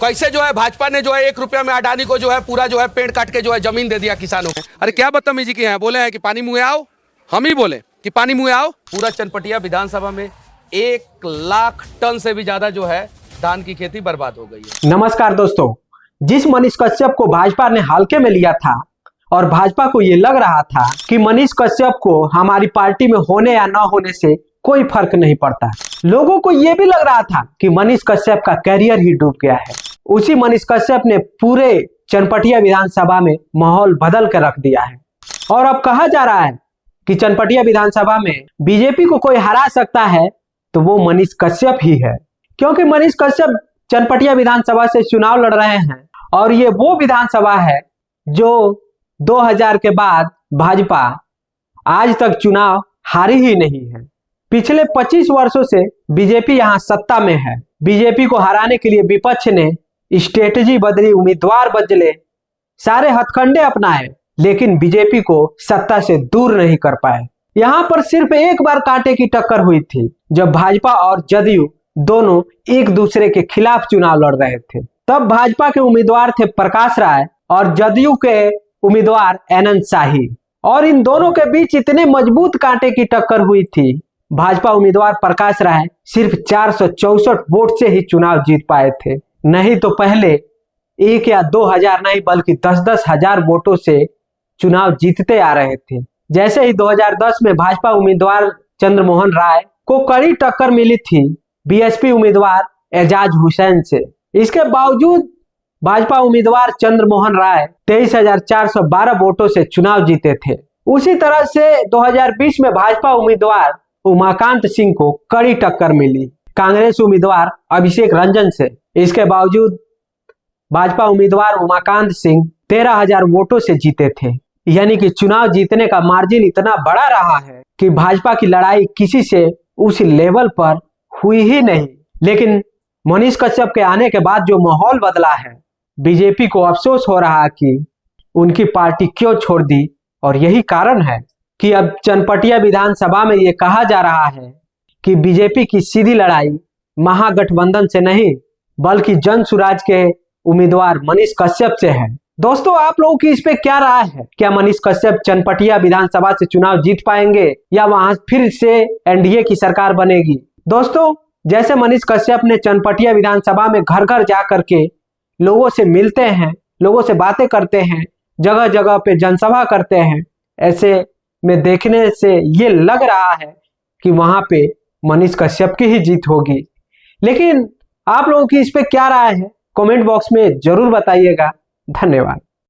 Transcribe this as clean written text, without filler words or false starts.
कैसे जो है भाजपा ने जो है 1 रुपया में अडानी को जो है पूरा जो है पेड़ काट के जो है जमीन दे दिया किसानों को। अरे क्या बदतमीजी की है, बोले हैं कि पानी मुँह आओ, हम ही बोले कि पानी मुँह आओ। पूरा चनपटिया विधानसभा में 1 लाख टन से भी ज्यादा जो है धान की खेती बर्बाद हो गई है। नमस्कार दोस्तों, जिस मनीष कश्यप को भाजपा ने हल्के में लिया था और भाजपा को ये लग रहा था कि मनीष कश्यप को हमारी पार्टी में होने या न होने से कोई फर्क नहीं पड़ता, लोगों को ये भी लग रहा था कि मनीष कश्यप का कैरियर ही डूब गया है। उसी मनीष कश्यप ने पूरे चनपटिया विधानसभा में माहौल बदल कर रख दिया है और अब कहा जा रहा है कि चनपटिया विधानसभा में बीजेपी को कोई हरा सकता है तो वो मनीष कश्यप ही है, क्योंकि मनीष कश्यप चनपटिया विधानसभा से चुनाव लड़ रहे हैं और ये वो विधानसभा है जो 2000 के बाद भाजपा आज तक चुनाव हारी ही नहीं है। पिछले 25 वर्षों से बीजेपी यहां सत्ता में है। बीजेपी को हराने के लिए विपक्ष ने स्ट्रेटजी बदली, उम्मीदवार बदले, सारे हथकंडे अपनाए, लेकिन बीजेपी को सत्ता से दूर नहीं कर पाए। यहां पर सिर्फ एक बार कांटे की टक्कर हुई थी जब भाजपा और जदयू दोनों एक दूसरे के खिलाफ चुनाव लड़ रहे थे। तब भाजपा के उम्मीदवार थे प्रकाश राय और जदयू के उम्मीदवार अनंत शाही, और इन दोनों के बीच इतने मजबूत कांटे की टक्कर हुई थी, भाजपा उम्मीदवार प्रकाश राय सिर्फ 464 वोट से ही चुनाव जीत पाए थे। नहीं तो पहले 1 या 2 हजार नहीं बल्कि 10-10 हजार वोटों से चुनाव जीतते आ रहे थे। जैसे ही 2010 में भाजपा उम्मीदवार चंद्रमोहन राय को कड़ी टक्कर मिली थी बीएसपी उम्मीदवार एजाज हुसैन से, इसके बावजूद भाजपा उम्मीदवार चंद्रमोहन राय 23,412 वोटों से चुनाव जीते थे। उसी तरह से 2020 में भाजपा उम्मीदवार उमाकांत सिंह को कड़ी टक्कर मिली कांग्रेस उम्मीदवार अभिषेक रंजन से। इसके बावजूद भाजपा उम्मीदवार उमाकांत सिंह 13,000 वोटों से जीते थे। यानी कि चुनाव जीतने का मार्जिन इतना बड़ा रहा है कि भाजपा की लड़ाई किसी से उस लेवल पर हुई ही नहीं। लेकिन मनीष कश्यप के आने के बाद जो माहौल बदला है, बीजेपी को अफसोस हो रहा कि उनकी पार्टी क्यों छोड़ दी, और यही कारण है कि अब चनपटिया विधानसभा में ये कहा जा रहा है कि बीजेपी की सीधी लड़ाई महागठबंधन से नहीं बल्कि जन सुराज के उम्मीदवार मनीष कश्यप से है। दोस्तों, आप लोगों की इस पे क्या राय है? क्या मनीष कश्यप चनपटिया विधानसभा से चुनाव जीत पाएंगे या वहां फिर से एनडीए की सरकार बनेगी? दोस्तों, जैसे मनीष कश्यप ने चनपटिया विधानसभा में घर घर जा करके लोगों से मिलते हैं, लोगों से बातें करते हैं, जगह जगह पे जनसभा करते हैं, ऐसे में देखने से ये लग रहा है कि वहां पे मनीष कश्यप की ही जीत होगी। लेकिन आप लोगों की इस पे क्या राय है? कमेंट बॉक्स में जरूर बताइएगा। धन्यवाद।